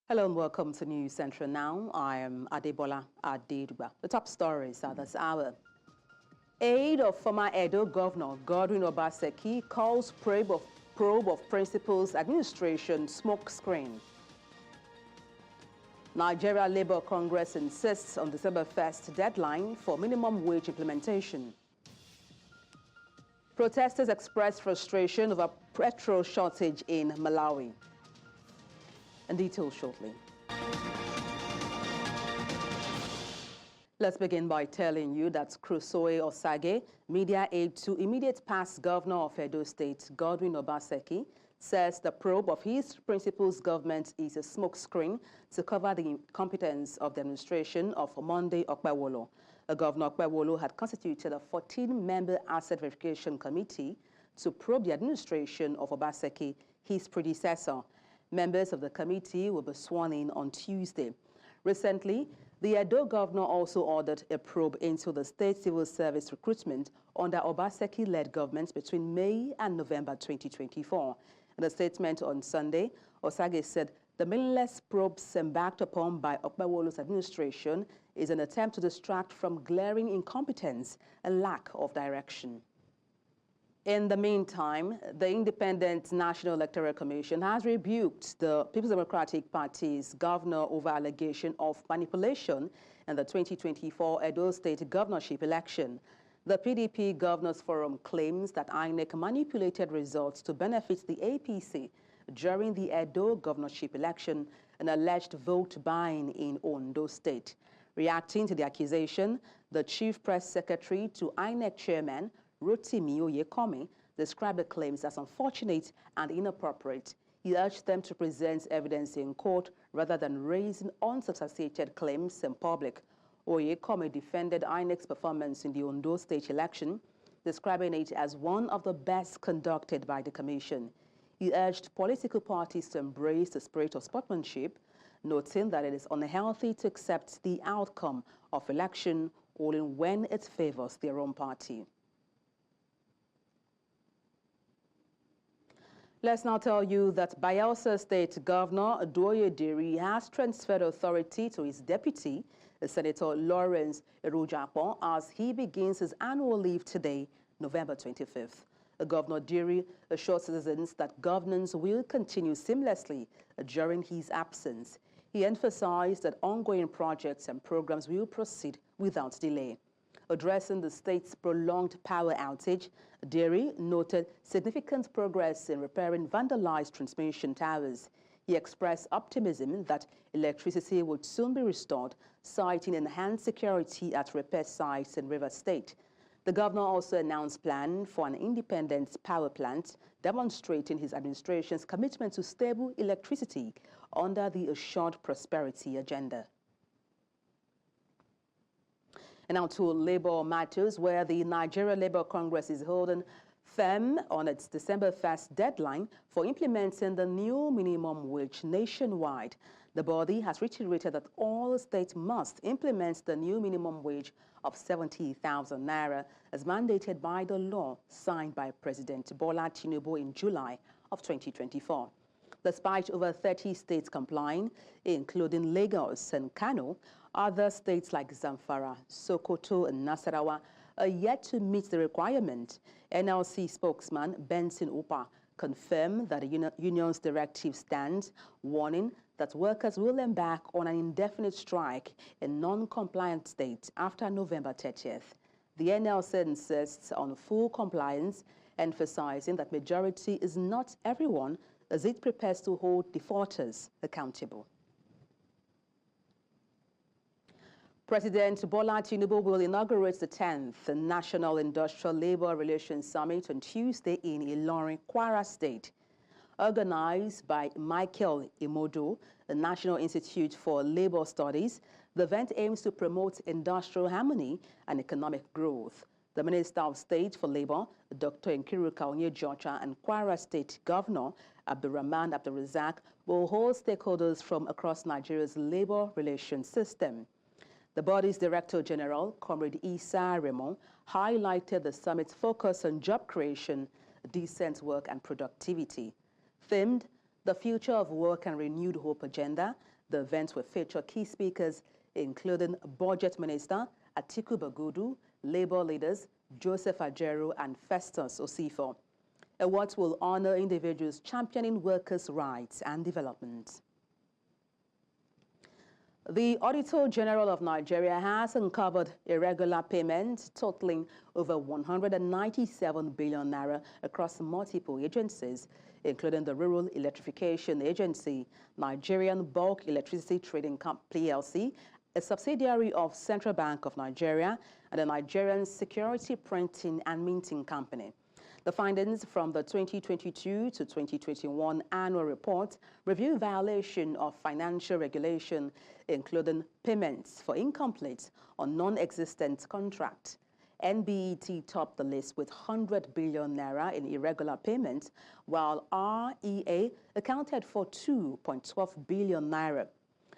Hello and welcome to News Central Now. I am Adebola Adedugba. The top stories are this hour. Aide of former Edo Governor Godwin Obaseki calls probe of principal's administration smokescreen. Nigeria Labour Congress insists on December 1st deadline for minimum wage implementation. Protesters express frustration over petrol shortage in Malawi. And details shortly. Let's begin by telling you that Crusoe Osage, media aide to immediate past governor of Edo State, Godwin Obaseki, says the probe of his principal's government is a smokescreen to cover the incompetence of the administration of Monday Okpewolo. Governor Okpewolo had constituted a 14-member asset verification committee to probe the administration of Obaseki, his predecessor. Members of the committee will be sworn in on Tuesday. Recently, the Edo governor also ordered a probe into the state civil service recruitment under Obaseki-led government between May and November 2024. In a statement on Sunday, Osage said the meaningless probes embarked upon by Okpewolo's administration is an attempt to distract from glaring incompetence and lack of direction. In the meantime, the Independent National Electoral Commission has rebuked the People's Democratic Party's governor over allegation of manipulation in the 2024 Edo State governorship election. The PDP Governors Forum claims that INEC manipulated results to benefit the APC during the Edo governorship election, an alleged vote buying in Ondo State. Reacting to the accusation, the Chief Press Secretary to INEC Chairman, Rotimi Oyekome, described the claims as unfortunate and inappropriate. He urged them to present evidence in court rather than raising unsubstantiated claims in public. Oyekome defended INEC's performance in the Ondo State election, describing it as one of the best conducted by the Commission. He urged political parties to embrace the spirit of sportsmanship, noting that it is unhealthy to accept the outcome of election only when it favors their own party. Let's now tell you that Bayelsa State Governor Douye Diri has transferred authority to his deputy, Senator Lawrence Ewhrudjakpo, as he begins his annual leave today, November 25th. Governor Diri assured citizens that governance will continue seamlessly during his absence. He emphasized that ongoing projects and programs will proceed without delay. Addressing the state's prolonged power outage, Diri noted significant progress in repairing vandalized transmission towers. He expressed optimism that electricity would soon be restored, citing enhanced security at repair sites in Rivers State. The governor also announced plans for an independent power plant, demonstrating his administration's commitment to stable electricity under the Assured Prosperity agenda. And now to labor matters, where the Nigeria Labour Congress is holding firm on its December 1st deadline for implementing the new minimum wage nationwide. The body has reiterated that all states must implement the new minimum wage of 70,000 naira as mandated by the law signed by President Bola Tinubu in July of 2024. Despite over 30 states complying, including Lagos and Kano, other states like Zamfara, Sokoto, and Nasarawa are yet to meet the requirement. NLC spokesman Benson Upa confirmed that the union's directive stands, warning that workers will embark on an indefinite strike in non-compliant states after November 30th. The NLC insists on full compliance, emphasizing that majority is not everyone, as it prepares to hold defaulters accountable. President Bola Tinubu will inaugurate the 10th National Industrial Labor Relations Summit on Tuesday in Ilorin, Kwara State. Organized by Michael Imodo, the National Institute for Labor Studies, the event aims to promote industrial harmony and economic growth. The Minister of State for Labor, Dr. Nkiruka Onyejocha, and Kwara State Governor Abdurrahman Abdurrazak will hold stakeholders from across Nigeria's labor relations system. The body's Director General, Comrade Issa Raymond, highlighted the summit's focus on job creation, decent work, and productivity. Themed, The Future of Work and Renewed Hope Agenda, The event will feature key speakers, including Budget Minister Atiku Bagudu, Labour leaders Joseph Ajaero and Festus Osifo. Awards will honor individuals championing workers' rights and development. The Auditor General of Nigeria has uncovered irregular payments totaling over 197 billion naira across multiple agencies, including the Rural Electrification Agency, Nigerian Bulk Electricity Trading Company PLC, a subsidiary of Central Bank of Nigeria, and the Nigerian Security Printing and Minting Company. The findings from the 2022 to 2021 annual report review violation of financial regulation, including payments for incomplete or non-existent contract. NBET topped the list with 100 billion naira in irregular payments, while REA accounted for 2.12 billion naira.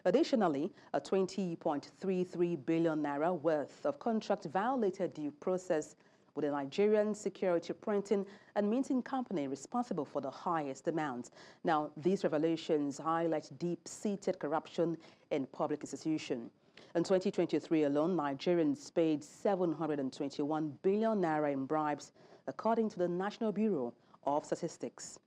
Additionally, a 20.33 billion naira worth of contract violated due process with the Nigerian Security Printing and Minting Company responsible for the highest amounts. Now, these revelations highlight deep-seated corruption in public institutions. In 2023 alone, Nigerians paid 721 billion naira in bribes, according to the National Bureau of Statistics.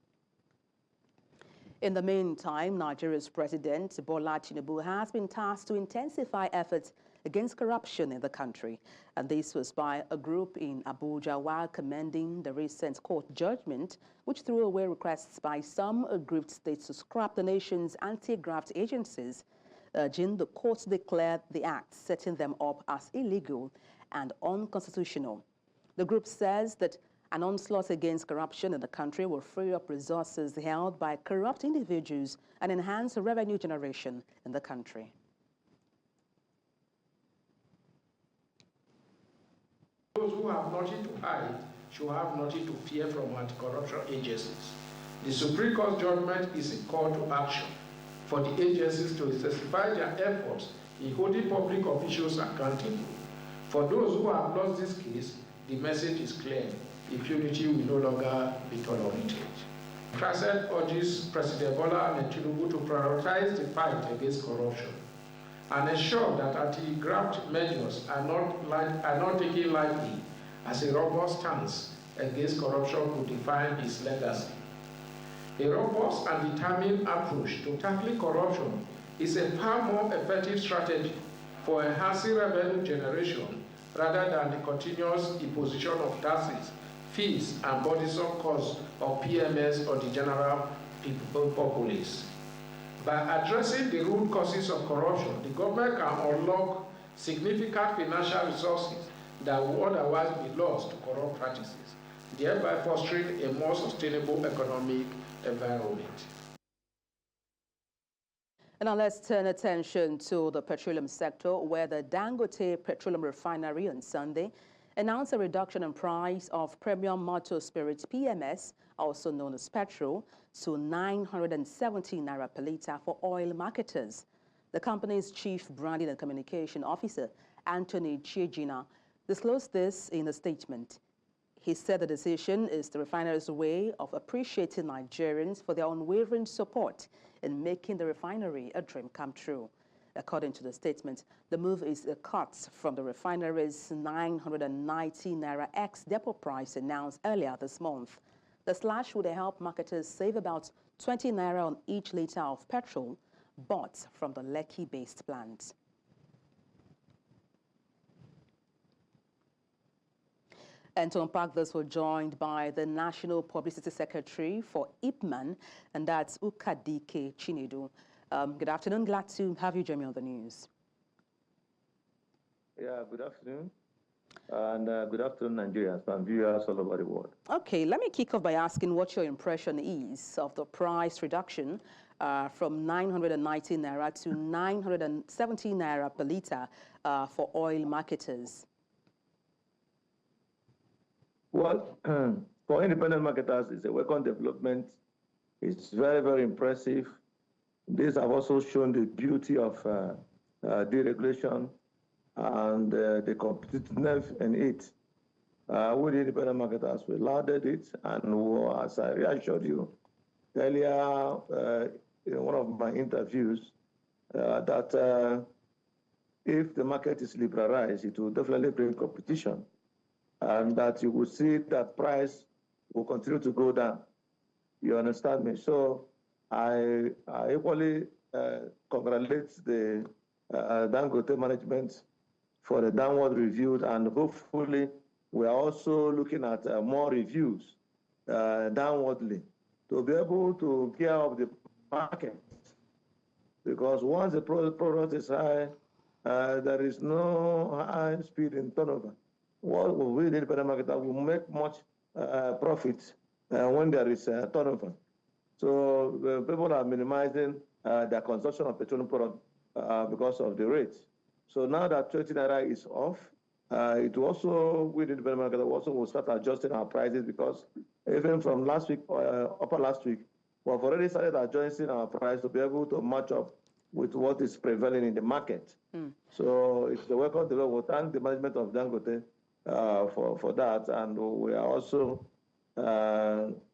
In the meantime, Nigeria's President Bola Tinubu has been tasked to intensify efforts against corruption in the country. And this was by a group in Abuja while commending the recent court judgment, which threw away requests by some aggrieved states to scrap the nation's anti-graft agencies, urging the court to declare the act, setting them up as illegal and unconstitutional. The group says that an onslaught against corruption in the country will free up resources held by corrupt individuals and enhance revenue generation in the country. Those who have nothing to hide should have nothing to fear from anti-corruption agencies. The Supreme Court judgment is a call to action for the agencies to intensify their efforts in holding public officials accountable. For those who have lost this case, the message is clear. Impunity will no longer be tolerated. Crescent urges President Bola Tinubu to prioritize the fight against corruption and ensure that anti-graft measures are not taken lightly, as a robust stance against corruption could define his legacy. A robust and determined approach to tackling corruption is a far more effective strategy for enhancing revenue generation rather than the continuous imposition of taxes, fees, and burdensome costs of PMS or the general populace. By addressing the root causes of corruption, the government can unlock significant financial resources that would otherwise be lost to corrupt practices, thereby fostering a more sustainable economic environment. And now let's turn attention to the petroleum sector, where the Dangote Petroleum Refinery on Sunday announced a reduction in price of premium motor spirits PMS, also known as petrol, to 970 naira per litre for oil marketers. The company's chief branding and communication officer, Anthony Chiejina, disclosed this in a statement. He said the decision is the refinery's way of appreciating Nigerians for their unwavering support in making the refinery a dream come true. According to the statement, the move is a cut from the refinery's 990 naira ex-depot price announced earlier this month. The slash would help marketers save about 20 naira on each litre of petrol bought from the Lekki-based plant. And to unpack this, we're joined by the National Publicity Secretary for IPMAN, and that's Ukadike Chinedu. Good afternoon. Glad to have you join me on the news. Yeah, good afternoon. And good afternoon, Nigerians and viewers all over the world. Okay, let me kick off by asking what your impression is of the price reduction from 990 naira to 970 naira per litre for oil marketers. Well, for independent marketers, it's a welcome development. It's very, very impressive. These have also shown the beauty of deregulation and the competitiveness in it. We, the independent marketers, we lauded it, and as I reassured you earlier in one of my interviews, that if the market is liberalized, it will definitely bring competition, and that you will see that price will continue to go down. You understand me? So I equally congratulate the Dangote management for the downward review, and hopefully we are also looking at more reviews downwardly to be able to gear up the market. Because once the product is high, there is no high speed in turnover. What we in the independent market will make much profit when there is turnover. So people are minimizing their consumption of petroleum product because of the rates. So now that 20 naira is off, it also, we in the independent market also will start adjusting our prices, because even from last week, upper last week, we have already started adjusting our price to be able to match up with what is prevailing in the market. So it's a welcome development. We thank the management of Dangote for that, and we are also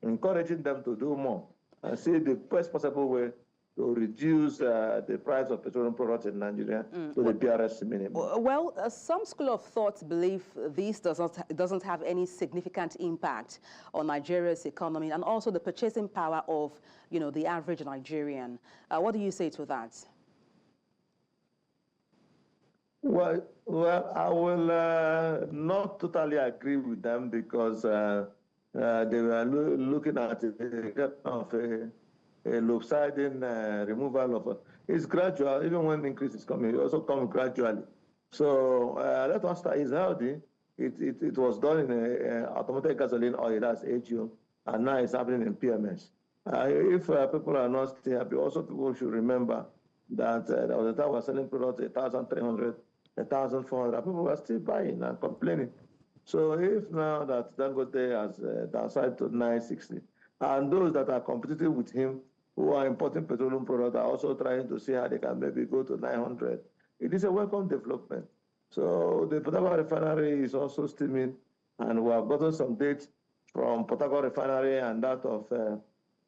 encouraging them to do more and see the best possible way to reduce the price of petroleum products in Nigeria to the PRS minimum. Well, some school of thought believe this doesn't have any significant impact on Nigeria's economy and also the purchasing power of, the average Nigerian. What do you say to that? Well, I will not totally agree with them, because they were looking at a lopsided removal of it's gradual. Even when the increase is coming, it also comes gradually. So let us start. It's healthy. It was done in automatic gasoline oil, that's AGO, and now it's happening in PMS. If people are not still happy, also people should remember that there was a time we were selling products 1,300, 1,400. People were still buying and complaining. So if now that Dangote has downside to 960, and those that are competitive with him, who are importing petroleum products, are also trying to see how they can maybe go to 900. It is a welcome development. So the Port Harcourt refinery is also steaming, and we have gotten some dates from Port Harcourt refinery and that of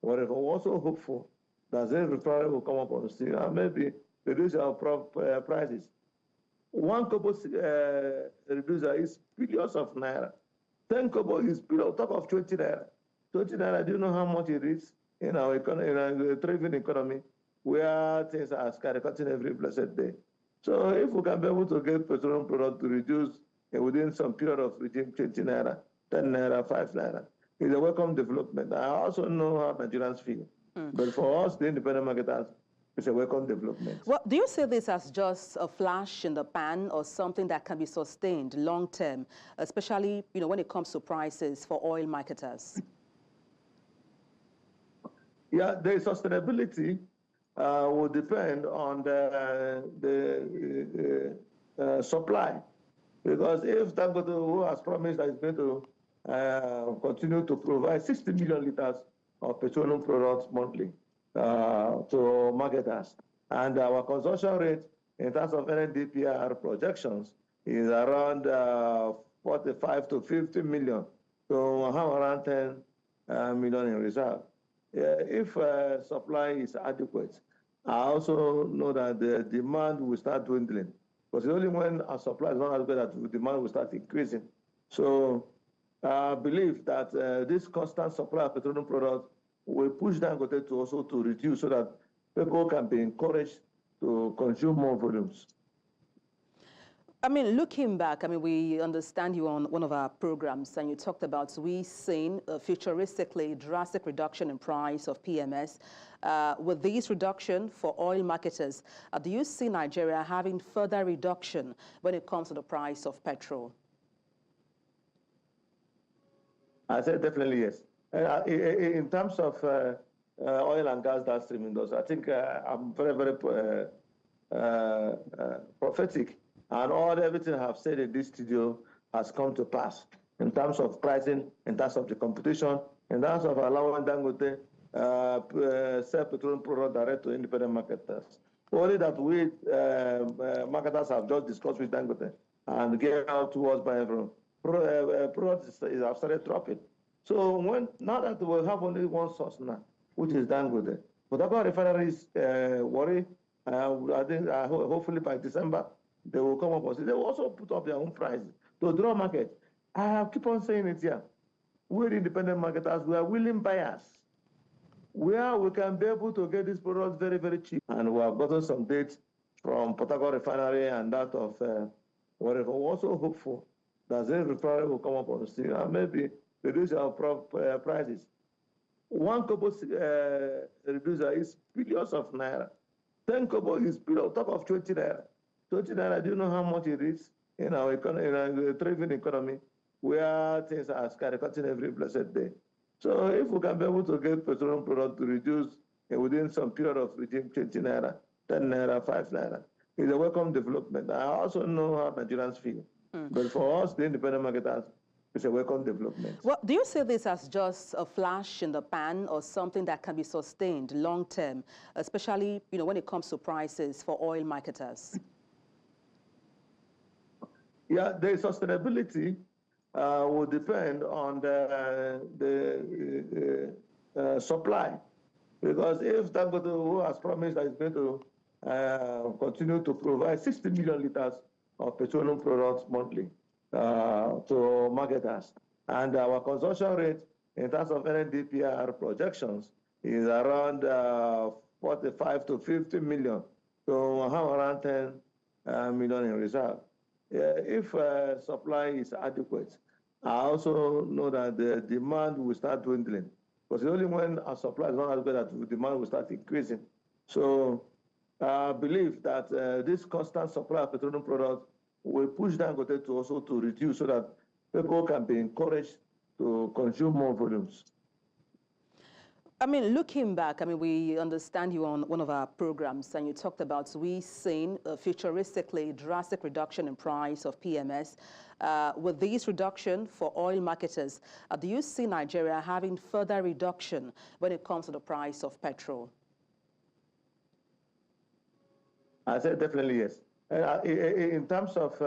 whatever. We're also hopeful that the refinery will come up on steam and maybe reduce our prices. One kobo reducer is billions of naira. 10 kobo is on top of 20 naira. 20 naira, do you know how much it is in our economy, in our thriving economy, where things are skyrocketing every blessed day? So if we can be able to get petroleum product to reduce within some period of between 20 naira, 10 naira, 5 naira, it's a welcome development. I also know how Nigerians feel. But for us, the independent marketers, it's a welcome development. Well, do you see this as just a flash in the pan or something that can be sustained long term, especially when it comes to prices for oil marketers? Yeah, the sustainability will depend on the supply, because if Dangote, who has promised that he's going to continue to provide 60 million liters of petroleum products monthly to marketers, and our consumption rate in terms of NNDPR projections is around 45 to 50 million, so we have around 10 million in reserve. If supply is adequate, I also know that the demand will start dwindling, because only when our supply is not adequate that the demand will start increasing. So I believe that this constant supply of petroleum products will push Dangote to also to reduce, so that people can be encouraged to consume more volumes. I mean, looking back, we understand you on one of our programs, and you talked about we seeing a futuristically drastic reduction in price of PMS. With this reduction for oil marketers, do you see Nigeria having further reduction when it comes to the price of petrol? I said definitely yes. In terms of oil and gas downstream industry, I think I'm very, very prophetic. And everything I have said in this studio has come to pass in terms of pricing, in terms of the competition, in terms of allowing Dangote sell petroleum product direct to independent marketers. Only that we marketers have just discussed with Dangote and get out towards buying from products have started dropping. So now that we have only one source now, which is Dangote, but about refineries worry I think hopefully by December, they will come up and say, they will also put up their own price to draw market. I keep on saying it here. We're independent marketers, we are willing buyers, where we can be able to get these products very, very cheap. And we have gotten some dates from Port Harcourt Refinery and that of whatever. We're also hopeful that this refinery will come up on the scene and maybe reduce our prices. One kobo reducer is billions of naira. 10 kobo is below top of 20 naira. 20 naira, do you know how much it is in our economy, in our thriving economy, where things are skyrocketing every blessed day? So if we can be able to get petroleum product to reduce within some period of regime 20 naira, 10 naira, 5 naira, it's a welcome development. I also know how Nigerians feel. But for us, the independent marketers, it's a welcome development. Well, do you see this as just a flash in the pan or something that can be sustained long term, especially when it comes to prices for oil marketers? Yeah, the sustainability will depend on the supply, because if Dangote, who has promised that he's going to continue to provide 60 million liters of petroleum products monthly to marketers, and our consumption rate in terms of NNDPR projections is around 45 to 50 million, so we have around 10 million in reserve. If supply is adequate, I also know that the demand will start dwindling, because only when our supply is not adequate that the demand will start increasing. So I believe that this constant supply of petroleum products will push Dangote to also to reduce, so that people can be encouraged to consume more volumes. I mean, looking back, we understand you on one of our programs, and you talked about we seeing a futuristically drastic reduction in price of PMS. With this reduction for oil marketers, do you see Nigeria having further reduction when it comes to the price of petrol? I said definitely yes. In terms of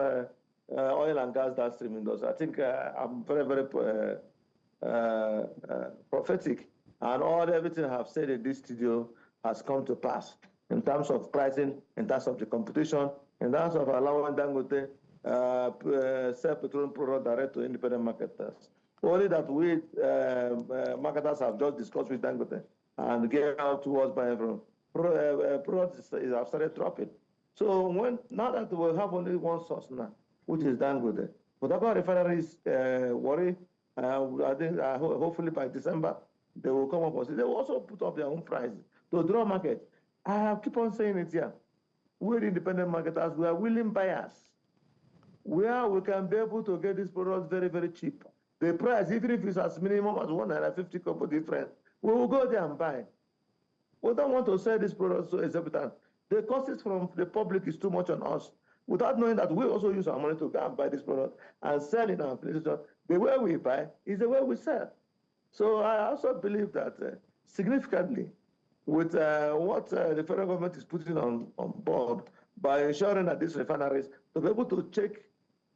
oil and gas downstream industry, I think I'm very, very prophetic. And everything I have said in this studio has come to pass in terms of pricing, in terms of the competition, in terms of allowing Dangote sell petroleum product direct to independent marketers. Only that we marketers have just discussed with Dangote and get out towards buying from products have started dropping. So now that we have only one source now, which is Dangote, but our refineries worry. I think hopefully by December, they will come up and say, they will also put up their own price to draw market. I keep on saying it here. We're independent marketers, we are willing buyers, where we can be able to get these products very, very cheap. The price, even if it's as minimum as 150 kobo difference, we will go there and buy. We don't want to sell these products so exorbitant. The costs from the public is too much on us, without knowing that we also use our money to go and buy this product and sell in our places. The way we buy is the way we sell. So I also believe that significantly, with what the federal government is putting on board by ensuring that these refineries to be able to check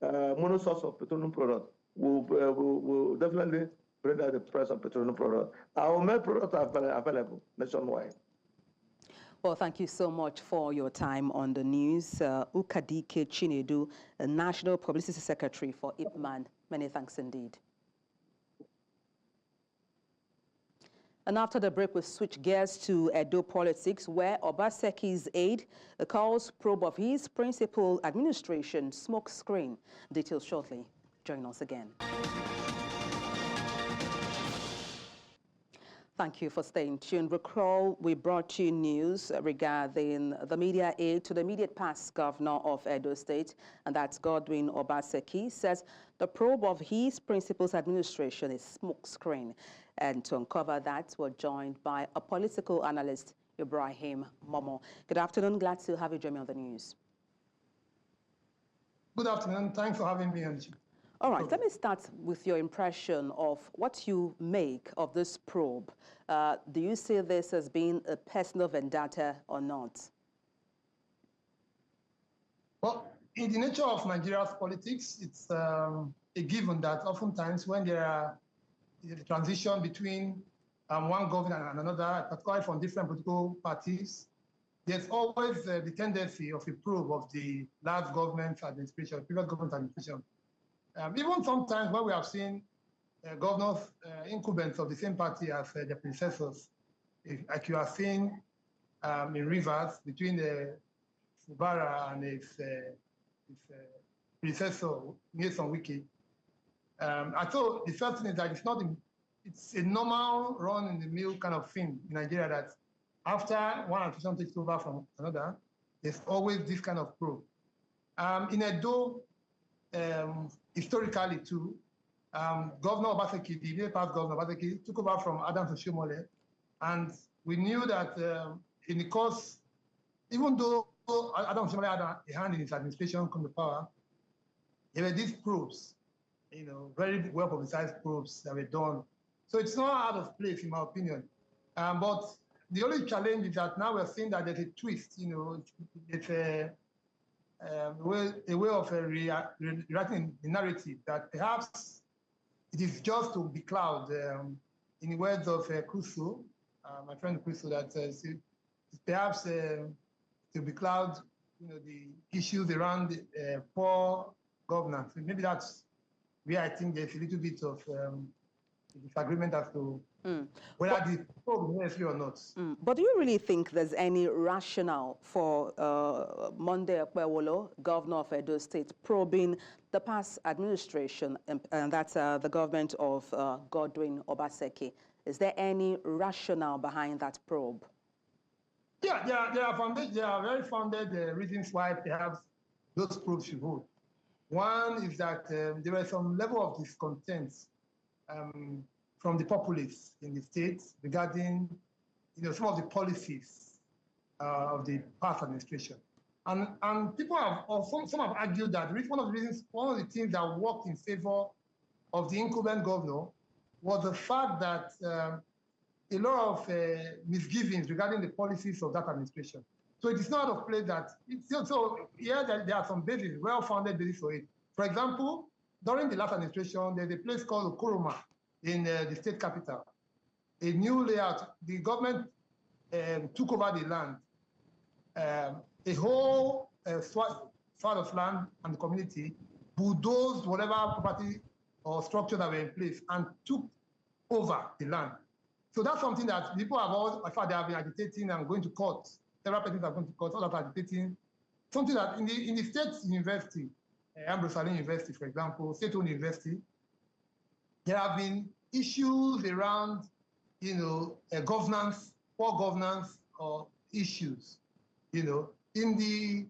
mono source of petroleum product will definitely bring down the price of petroleum product. Our main products are available nationwide. Well, thank you so much for your time on the news. Ukadike Chinedu, National Publicity Secretary for IPMAN. Many thanks indeed. And after the break, we switch gears to Edo politics, where Obaseki's aide calls probe of his principal administration smoke screen. Details shortly. Join us again. Thank you for staying tuned. Recall we brought you news regarding the media aide to the immediate past governor of Edo State, and that's Godwin Obaseki, says the probe of his principal's administration is smokescreen. And to uncover that, we're joined by a political analyst, Ibrahim Momo. Good afternoon. Glad to have you join me on the news. Good afternoon. Thanks for having me on. All right, let me start with your impression of what you make of this probe. Do you see this as being a personal vendetta or not? Well, in the nature of Nigeria's politics, it's a given that oftentimes when there are the transition between one government and another, particularly from different political parties, there's always the tendency of a probe of the last government administration, previous government administration. Even sometimes when we have seen governors, incumbents of the same party as their predecessors, like you are seeing in Rivers between Fubara and his predecessor, Nyesom Wike. I thought the first thing is that it's a normal run-in-the-mill kind of thing in Nigeria that after one administration takes over from another, there's always this kind of probe. In Edo, historically too, Governor Obaseki, the immediate past Governor Obaseki, took over from Adams Oshiomhole, and we knew that in the course, even though Adams Oshiomhole had a hand in his administration come to power, there were these probes, very well publicized probes that were done. So it's not out of place, in my opinion. But the only challenge is that now we're seeing that there's a twist, it's a way of rewriting the narrative that perhaps it is just to becloud, in the words of Crusoe, my friend Crusoe, that perhaps to becloud, the issues around poor governance. And maybe that's where I think there's a little bit of disagreement as to whether the probe is necessary or not. But do you really think there's any rationale for Monday Okpebholo, governor of Edo State, probing the past administration, and that's the government of Godwin Obaseki? Is there any rationale behind that probe? Yeah, there are very founded reasons why perhaps those probes should hold. One is that there was some level of discontent from the populace in the state regarding, some of the policies of the past administration, and people have, or some have argued that one of the things that worked in favor of the incumbent governor was the fact that a lot of misgivings regarding the policies of that administration. So it is not out of place that there are some bases, well-founded bases for it. For example, during the last administration, there's a place called Okoroma in the state capital. A new layout, the government took over the land, a whole swath of land and the community bulldozed whatever property or structure that were in place and took over the land. So that's something that people have all, in fact, they have been agitating and going to court. Several persons have gone to court, all of agitating. Something that in the state university, Ambrose University, for example, state-owned university, there have been issues around, governance, poor governance or issues, in the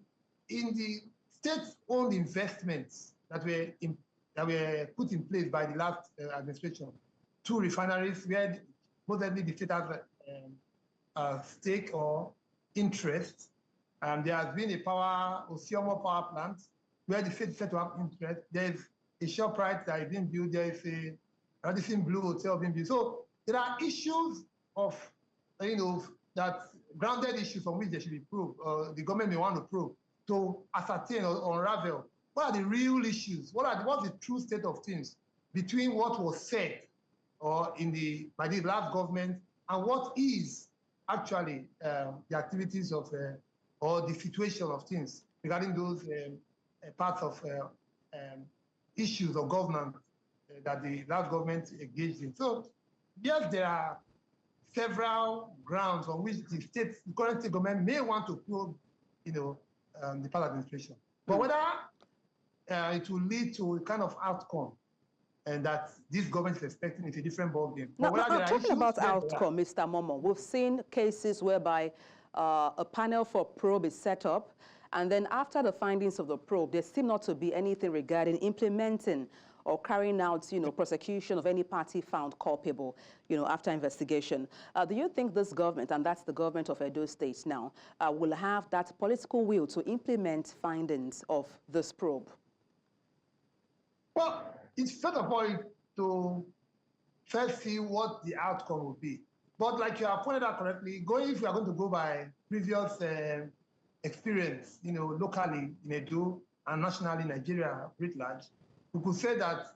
state-owned investments that were put in place by the last administration. 2 refineries where supposedly the state has a stake or interest. There has been a Osiomo power plant where the state is said to have interest. There's a ShopRite that is being built. There is a Radisson Blue Hotel being built. So there are issues of, that grounded issues on which they should be proved, the government may want to prove, to ascertain or unravel what are the real issues, what's the true state of things between what was said by the last government and what is actually the activities of or the situation of things regarding those parts of issues of governance that the last government engaged in. So yes, there are several grounds on which the current state government may want to probe, the past administration. But whether it will lead to a kind of outcome and that this government is expecting is a different ballgame. Now, talking about outcome, Mr. Momo, we've seen cases whereby a panel for probe is set up, and then after the findings of the probe, there seems not to be anything regarding implementing or carrying out, prosecution of any party found culpable, after investigation. Do you think this government, and that's the government of Edo State now, will have that political will to implement findings of this probe? Well, it's first of all to first see what the outcome will be. But like you have pointed out correctly, if we are going to go by previous experience, locally in Edo and nationally in Nigeria writ large, we could say that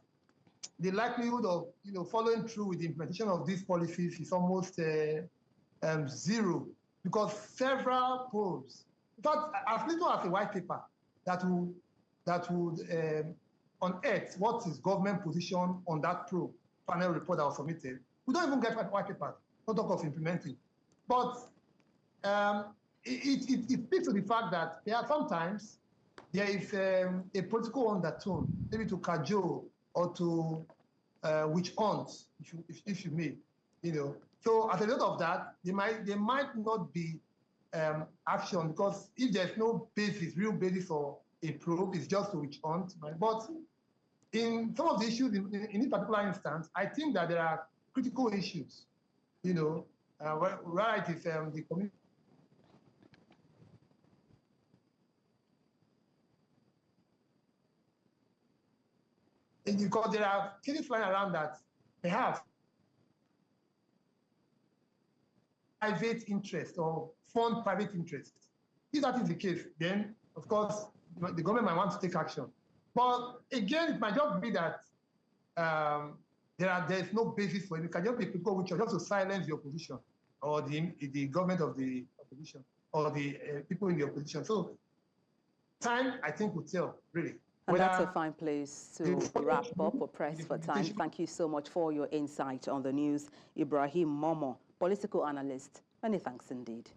the likelihood of following through with the implementation of these policies is almost zero because several probes, in fact, as little as a white paper that would unearth what is government position on that probe panel report that was submitted. We don't even get white papers, not talk of implementing. But it speaks to the fact that there are sometimes there is a political undertone, maybe to cajole or to witch hunt, if you may, you know. So as a result of that, there might not be action, because if there's no basis, real basis for a probe, it's just a witch hunt. Right? But in some of the issues, in this particular instance, I think that there are critical issues, you know, where it is the community. Because there are things flying around that perhaps private interest or fund private interest. If that is the case, then of course the government might want to take action. But again, it might just be that there's no basis for it. It can just be people which are just to silence the opposition or the government of the opposition or the people in the opposition. So time, I think, will tell, really. And that's a fine place to wrap up or press for time. Thank you so much for your insight on the news, Ibrahim Momo, political analyst. Many thanks indeed.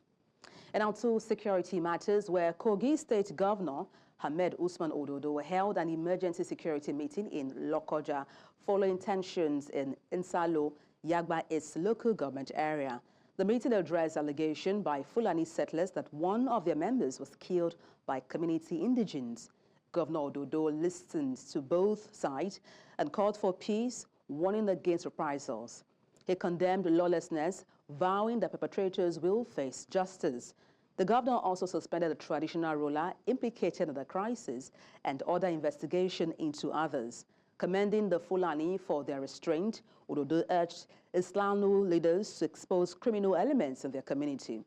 And now to security matters, where Kogi State Governor Ahmed Usman Ododo held an emergency security meeting in Lokoja following tensions in Insalo, Yagba East local government area. The meeting addressed allegation by Fulani settlers that one of their members was killed by community indigents. Governor Ododo listened to both sides and called for peace, warning against reprisals. He condemned lawlessness, vowing that perpetrators will face justice. The governor also suspended the traditional ruler implicated in the crisis and ordered investigation into others. Commending the Fulani for their restraint, Ododo urged Islamo leaders to expose criminal elements in their community.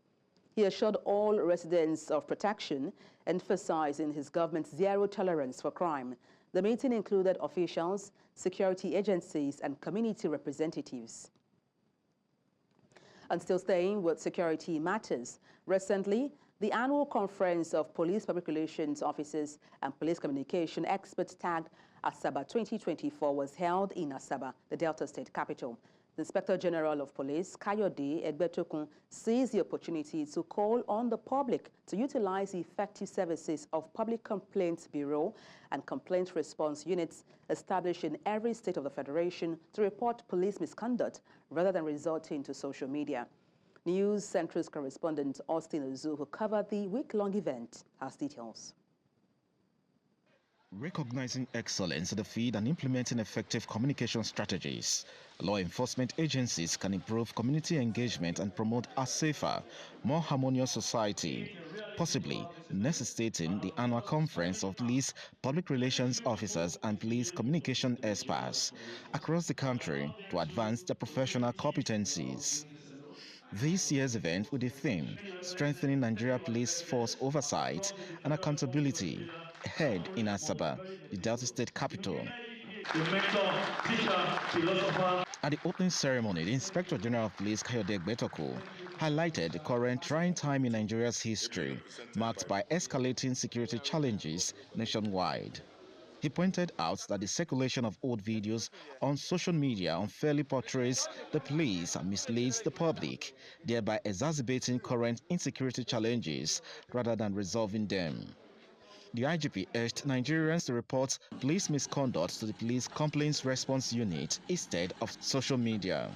He assured all residents of protection, emphasizing his government's zero tolerance for crime. The meeting included officials, security agencies, and community representatives. And still staying with security matters, recently, the annual conference of police public relations officers and police communication experts tagged Asaba 2024 was held in Asaba, the Delta State capital. The Inspector General of Police, Kayode Egbetokun, seized the opportunity to call on the public to utilize the effective services of Public Complaints Bureau and complaint response units established in every state of the Federation to report police misconduct rather than resorting to social media. News Central's correspondent Austin Ozu, who covered the week-long event, has details. Recognizing excellence in the field and implementing effective communication strategies, law enforcement agencies can improve community engagement and promote a safer, more harmonious society, possibly necessitating the annual conference of police public relations officers and police communication experts across the country to advance their professional competencies. This year's event with the theme, Strengthening Nigeria Police Force Oversight and Accountability, held in Asaba, the Delta State capital. At the opening ceremony, the Inspector General of Police, Kayode Egbetokun, highlighted the current trying time in Nigeria's history, marked by escalating security challenges nationwide. He pointed out that the circulation of old videos on social media unfairly portrays the police and misleads the public, thereby exacerbating current insecurity challenges rather than resolving them. The IGP urged Nigerians to report police misconduct to the Police Complaints Response Unit instead of social media.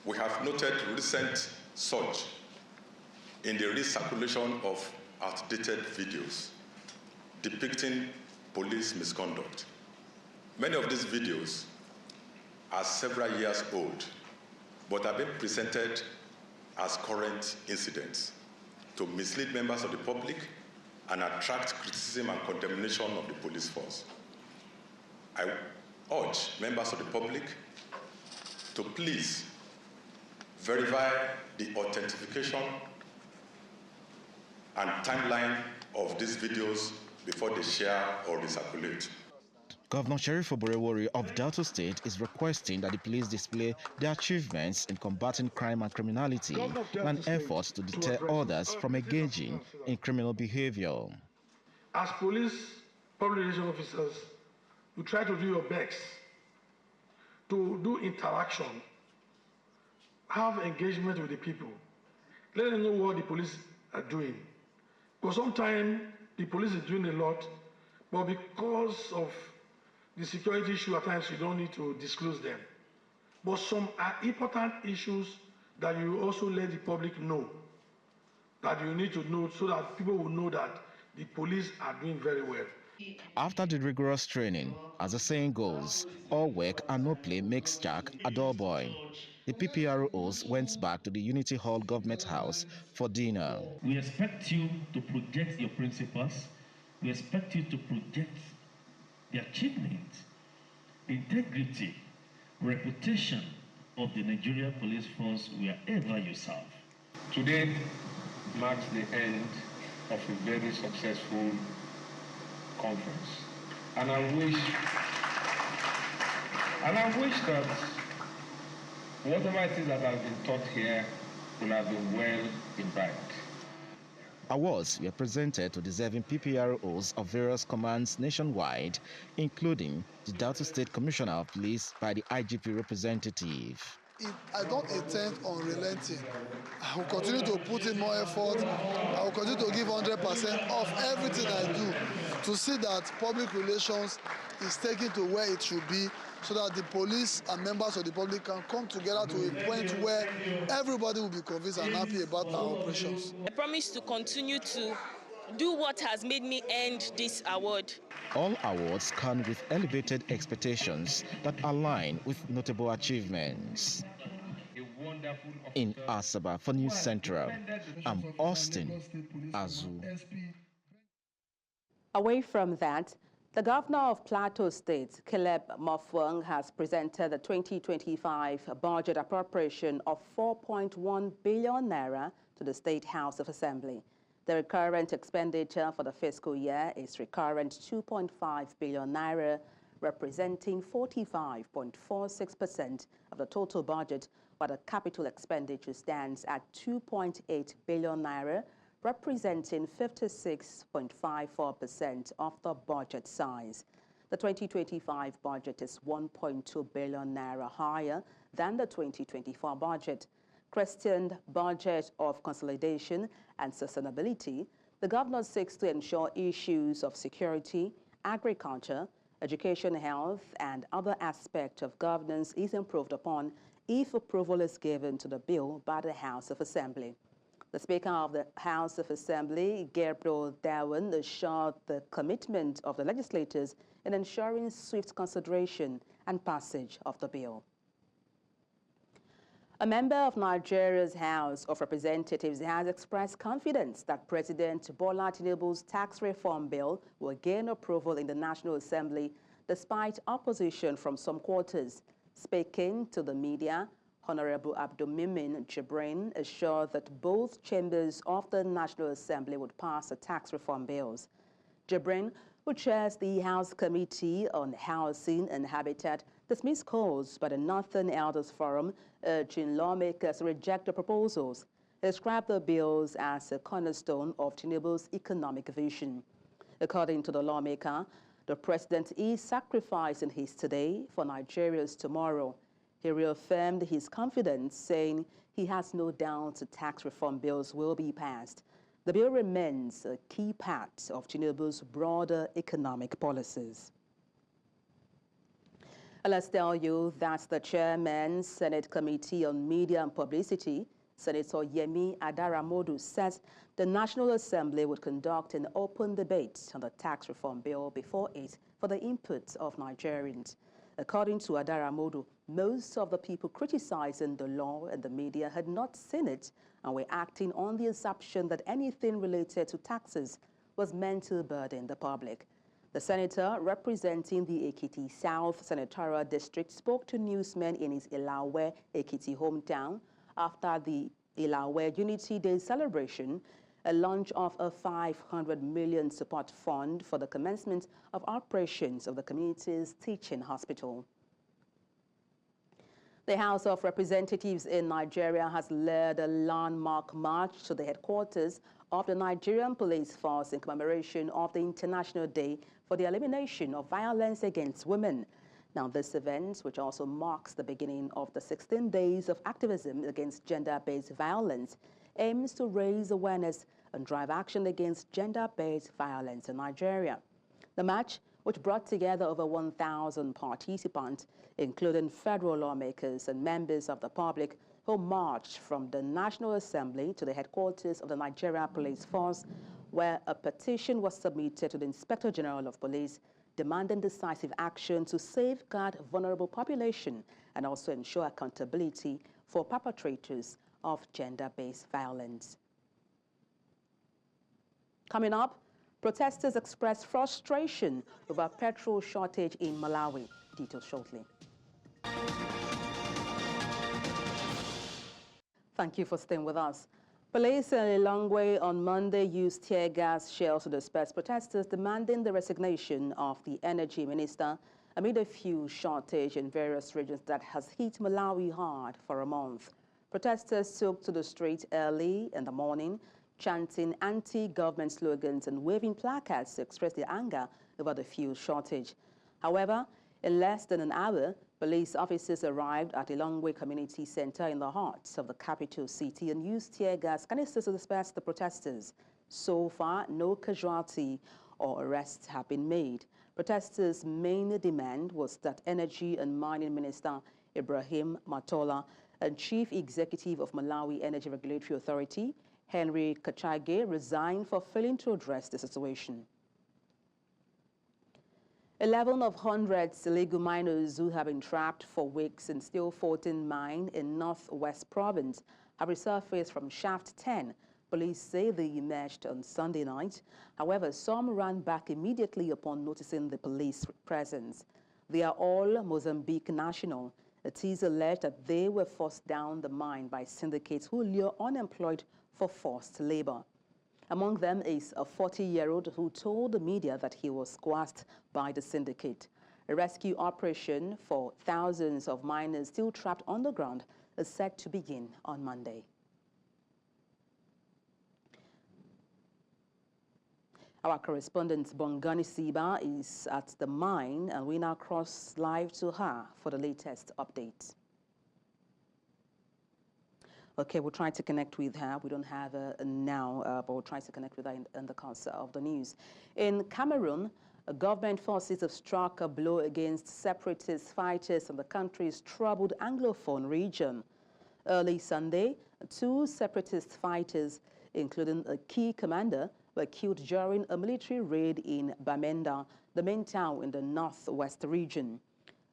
We have noted recent surge in the recirculation of outdated videos depicting police misconduct. Many of these videos are several years old, but have been presented as current incidents to mislead members of the public and attract criticism and condemnation of the police force. I urge members of the public to please verify the authentication and timeline of these videos before they share or recirculate. Governor Sheriff Oborewori of Delta State is requesting that the police display their achievements in combating crime and criminality in an effort to deter others from engaging in criminal behavior. As police public relations officers, you try to do your best to do interaction, have engagement with the people, let them know what the police are doing. Because sometimes the police is doing a lot, but because of the security issue, at times you don't need to disclose them. But some are important issues that you also let the public know, that you need to know so that people will know that the police are doing very well. After the rigorous training, as the saying goes, all work and no play makes Jack a dull boy. The PPROs went back to the Unity Hall Government House for dinner. We expect you to project your principles. We expect you to project the achievement, the integrity, reputation of the Nigerian police force wherever you serve. Today marks the end of a very successful conference. And I wish that whatever it is that has been taught here will have been well imbibed. Awards were presented to deserving PPROs of various commands nationwide, including the Delta State Commissioner of Police by the IGP representative. I don't intend on relenting. I will continue to put in more effort. I will continue to give 100% of everything I do to see that public relations is taken to where it should be, so that the police and members of the public can come together to a point where everybody will be convinced and happy about our operations. I promise to continue to do what has made me earn this award. All awards come with elevated expectations that align with notable achievements. In Asaba for News Central, I'm Austin Azu. Away from that, the governor of Plateau State, Caleb Mofwang, has presented the 2025 budget appropriation of 4.1 billion naira to the State House of Assembly. The recurrent expenditure for the fiscal year is recurrent 2.5 billion naira, representing 45.46% of the total budget, while the capital expenditure stands at 2.8 billion naira, representing 56.54% of the budget size. The 2025 budget is 1.2 billion naira higher than the 2024 budget. Questioned budget of consolidation and sustainability, the governor seeks to ensure issues of security, agriculture, education, health, and other aspects of governance is improved upon if approval is given to the bill by the House of Assembly. The Speaker of the House of Assembly, Gabriel Darwin, assured the commitment of the legislators in ensuring swift consideration and passage of the bill. A member of Nigeria's House of Representatives has expressed confidence that President Bola Tinubu's tax reform bill will gain approval in the National Assembly despite opposition from some quarters. Speaking to the media, Honorable Abdulmumin Jibrin assured that both chambers of the National Assembly would pass the tax reform bills. Jibrin, who chairs the House Committee on Housing and Habitat, dismissed calls by the Northern Elders Forum urging lawmakers to reject the proposals. He described the bills as a cornerstone of Tinubu's economic vision. According to the lawmaker, the president is sacrificing his today for Nigeria's tomorrow. He reaffirmed his confidence, saying he has no doubt the tax reform bills will be passed. The bill remains a key part of Tinubu's broader economic policies. Let's tell you that the Chairman, Senate Committee on Media and Publicity, Senator Yemi Adaramodu, says the National Assembly would conduct an open debate on the tax reform bill before it for the input of Nigerians. According to Adaramodu, most of the people criticizing the law and the media had not seen it and were acting on the assumption that anything related to taxes was meant to burden the public. The senator representing the Ekiti South Senatorial District spoke to newsmen in his Ilawe, Ekiti hometown after the Ilawe Unity Day celebration a launch of a 500 million support fund for the commencement of operations of the community's teaching hospital. The House of Representatives in Nigeria has led a landmark march to the headquarters of the Nigerian Police Force in commemoration of the International Day for the Elimination of Violence Against Women. Now, this event, which also marks the beginning of the 16 days of activism against gender-based violence, aims to raise awareness and drive action against gender-based violence in Nigeria. The march, which brought together over 1,000 participants, including federal lawmakers and members of the public, who marched from the National Assembly to the headquarters of the Nigeria Police Force, where a petition was submitted to the Inspector General of Police demanding decisive action to safeguard vulnerable population and also ensure accountability for perpetrators of gender-based violence. Coming up, protesters expressed frustration over petrol shortage in Malawi. Details shortly. Thank you for staying with us. Police in Lilongwe on Monday used tear gas shells to disperse protesters demanding the resignation of the energy minister amid a fuel shortage in various regions that has hit Malawi hard for a month. Protesters took to the streets early in the morning, chanting anti-government slogans and waving placards to express their anger over the fuel shortage. However, in less than an hour, police officers arrived at Lilongwe Community Center in the heart of the capital city and used tear gas canisters to disperse the protesters. So far, no casualty or arrests have been made. Protesters' main demand was that Energy and Mining Minister Ibrahim Matola and Chief Executive of Malawi Energy Regulatory Authority, Henry Kachage, resign for failing to address the situation. 11 of hundreds illegal miners who have been trapped for weeks in Steel 14 mine in Northwest Province have resurfaced from Shaft 10. Police say they emerged on Sunday night. However, some ran back immediately upon noticing the police presence. They are all Mozambique national. It is alleged that they were forced down the mine by syndicates who lure unemployed for forced labor. Among them is a 40-year-old who told the media that he was coerced by the syndicate. A rescue operation for thousands of miners still trapped underground is set to begin on Monday. Our correspondent Bongani Siba is at the mine, and we now cross live to her for the latest updates. Okay, we'll try to connect with her. We don't have her now, but we'll try to connect with her in the course of the news. In Cameroon, government forces have struck a blow against separatist fighters in the country's troubled Anglophone region. Early Sunday, 2 separatist fighters, including a key commander, were killed during a military raid in Bamenda, the main town in the northwest region.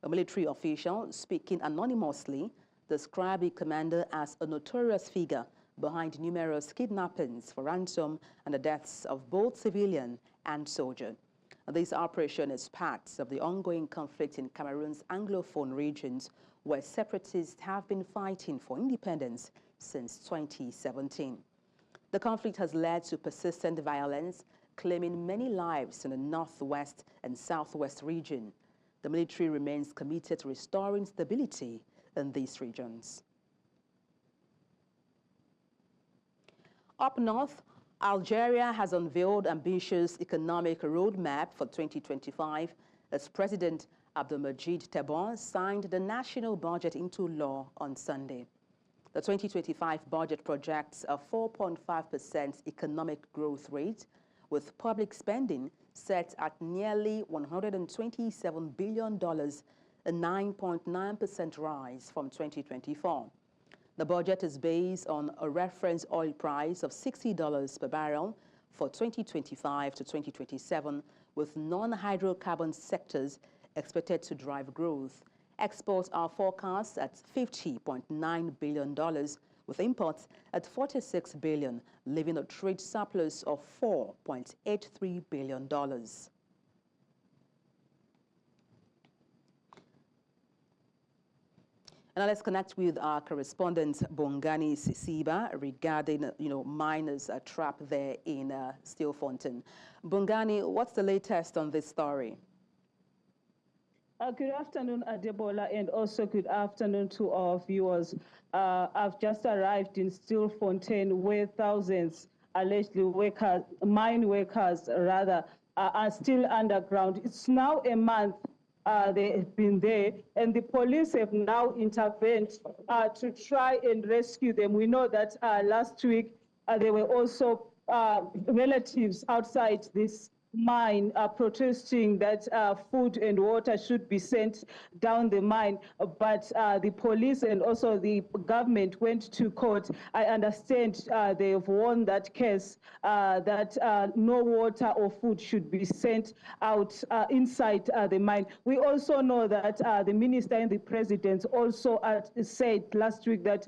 A military official, speaking anonymously, described the commander as a notorious figure behind numerous kidnappings for ransom and the deaths of both civilian and soldier. This operation is part of the ongoing conflict in Cameroon's Anglophone regions, where separatists have been fighting for independence since 2017. The conflict has led to persistent violence, claiming many lives in the northwest and southwest region. The military remains committed to restoring stability in these regions. Up north, Algeria has unveiled ambitious economic roadmap for 2025 as President Abdelmajid Tebboune signed the national budget into law on Sunday. The 2025 budget projects a 4.5% economic growth rate, with public spending set at nearly $127 billion, a 9.9% rise from 2024. The budget is based on a reference oil price of $60 per barrel for 2025 to 2027, with non-hydrocarbon sectors expected to drive growth. Exports are forecast at $50.9 billion, with imports at $46 billion, leaving a trade surplus of $4.83 billion. And now let's connect with our correspondent Bongani Sisiba regarding, miners trapped there in Steelfontein. Bongani, what's the latest on this story? Good afternoon, Adebola, and also good afternoon to our viewers. I've just arrived in Steelfontein, where thousands allegedly mine workers are still underground. It's now a month they've been there, and the police have now intervened to try and rescue them. We know that last week there were also relatives outside this mine protesting that food and water should be sent down the mine, but the police and also the government went to court. I understand they've won that case that no water or food should be sent out inside the mine. We also know that the minister and the president also said last week that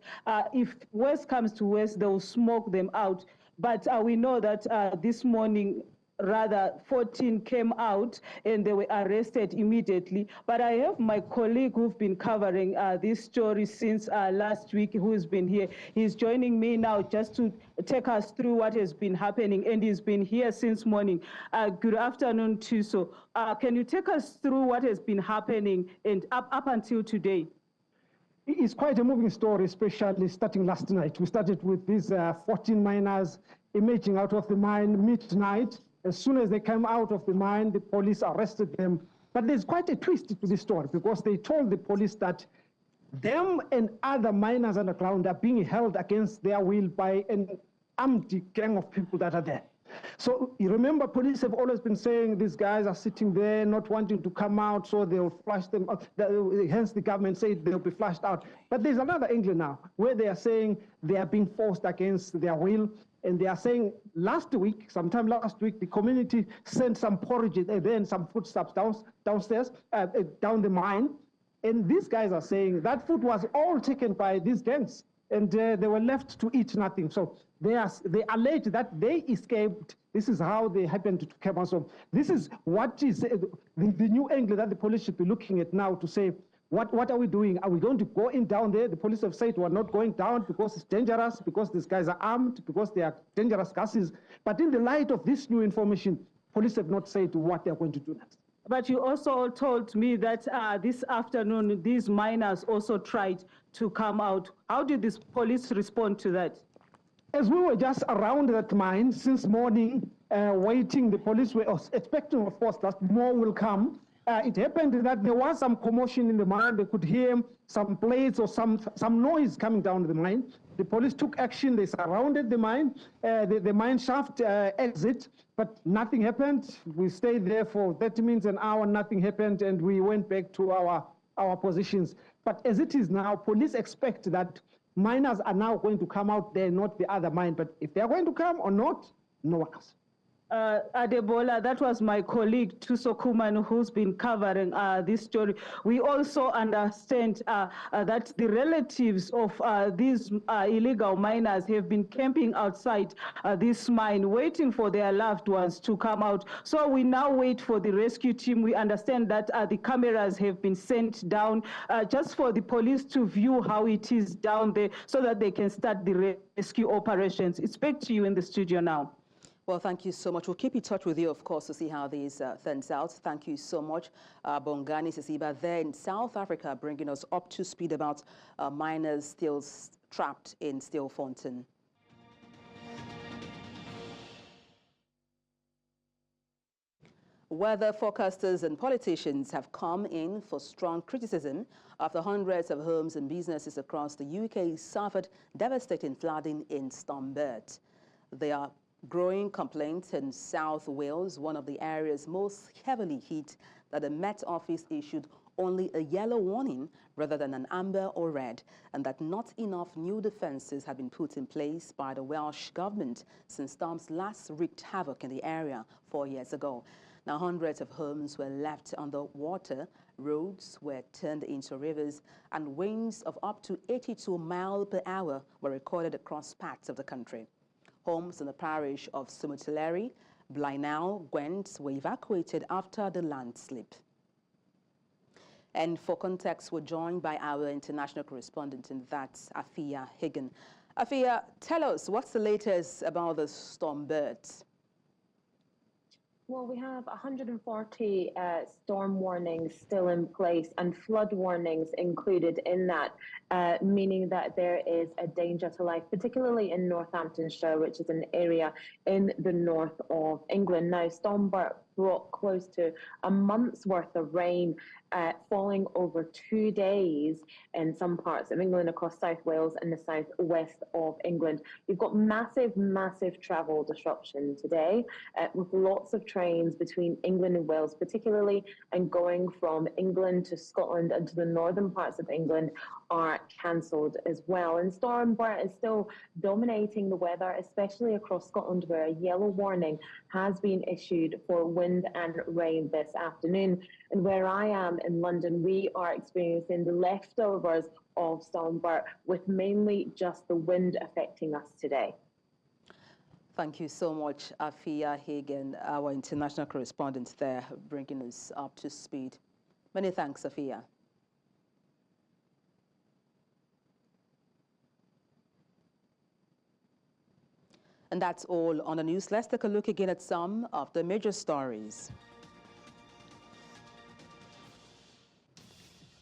if worst comes to worst, they'll smoke them out. But we know that this morning, 14 came out and they were arrested immediately. But I have my colleague who've been covering this story since last week, who's been here. He's joining me now just to take us through what has been happening, and he's been here since morning. Good afternoon, Tuso. Can you take us through what has been happening and up until today? It's quite a moving story, especially starting last night. We started with these 14 miners emerging out of the mine midnight. As soon as they came out of the mine, the police arrested them. But there's quite a twist to this story, because they told the police that them and other miners underground are being held against their will by an armed gang of people that are there. So you remember, police have always been saying these guys are sitting there not wanting to come out, so they'll flush them out. Hence the government said they'll be flushed out. But there's another angle now where they are saying they are being forced against their will. And they are saying sometime last week, the community sent some porridge and then some foodstuffs downstairs, down the mine. And these guys are saying that food was all taken by these gangs, and they were left to eat nothing. So they allege that they escaped. This is how they happened to come out. So this is what is the new angle that the police should be looking at now to say, what are we doing? Are we going to go in down there? The police have said we're not going down because it's dangerous, because these guys are armed, because they are dangerous gases. But in the light of this new information, police have not said what they're going to do next. But you also told me that this afternoon, these miners also tried to come out. How did this police respond to that? As we were just around that mine since morning, waiting, the police were expecting, of course, that more will come. It happened that there was some commotion in the mine. They could hear some blades or some noise coming down the mine. The police took action. They surrounded the mine, the mine shaft exit, but nothing happened. We stayed there for 30 minutes, an hour, nothing happened, and we went back to our positions. But as it is now, police expect that miners are now going to come out there, not the other mine. But if they are going to come or not, no one knows. Adebola, that was my colleague Tuso Kuman, who's been covering this story. We also understand that the relatives of these illegal miners have been camping outside this mine, waiting for their loved ones to come out. So we now wait for the rescue team. We understand that the cameras have been sent down just for the police to view how it is down there so that they can start the rescue operations. It's back to you in the studio now. Well, thank you so much. We'll keep in touch with you, of course, to see how these turns out. Thank you so much, Bongani Sisiba, there in South Africa, bringing us up to speed about miners still trapped in Steelfontein. Weather forecasters and politicians have come in for strong criticism after hundreds of homes and businesses across the UK suffered devastating flooding in Stormbird. They are growing complaints in South Wales, one of the areas most heavily hit, that the Met Office issued only a yellow warning rather than an amber or red, and that not enough new defences had been put in place by the Welsh government since storms last wreaked havoc in the area 4 years ago. Now, hundreds of homes were left under water, roads were turned into rivers, and winds of up to 82 miles per hour were recorded across parts of the country. Homes in the parish of Sumutuleri, Blaenau, Gwent were evacuated after the landslip. And for context, we're joined by our international correspondent, and that's Afia Hagen. Afia, tell us, what's the latest about the storm birds? Well, we have 140 storm warnings still in place and flood warnings included in that, meaning that there is a danger to life, particularly in Northamptonshire, which is an area in the north of England. Now, Storm Bert brought close to a month's worth of rain falling over 2 days in some parts of England, across South Wales and the southwest of England. You've got massive, massive travel disruption today, with lots of trains between England and Wales particularly, and going from England to Scotland and to the northern parts of England are cancelled as well. And Storm Bert is still dominating the weather, especially across Scotland, where a yellow warning has been issued for wind and rain this afternoon. And where I am in London, we are experiencing the leftovers of Storm Bert, with mainly just the wind affecting us today. Thank you so much, Afia Hagen, our international correspondent there, bringing us up to speed. Many thanks, Afia. And that's all on the news. Let's take a look again at some of the major stories.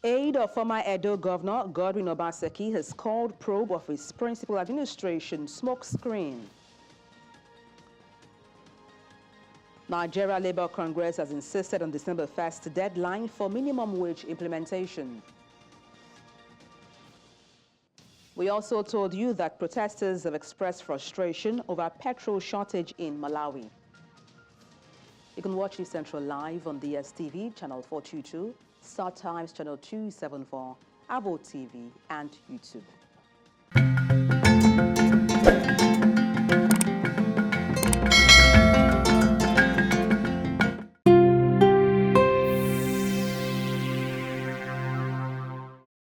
Aide of former Edo Governor Godwin Obaseki has called probe of his principal administration smokescreen. Nigeria Labour Congress has insisted on December 1st deadline for minimum wage implementation. We also told you that protesters have expressed frustration over petrol shortage in Malawi. You can watch News Central live on DSTV, channel 422, Star Times, channel 274, Avo TV, and YouTube.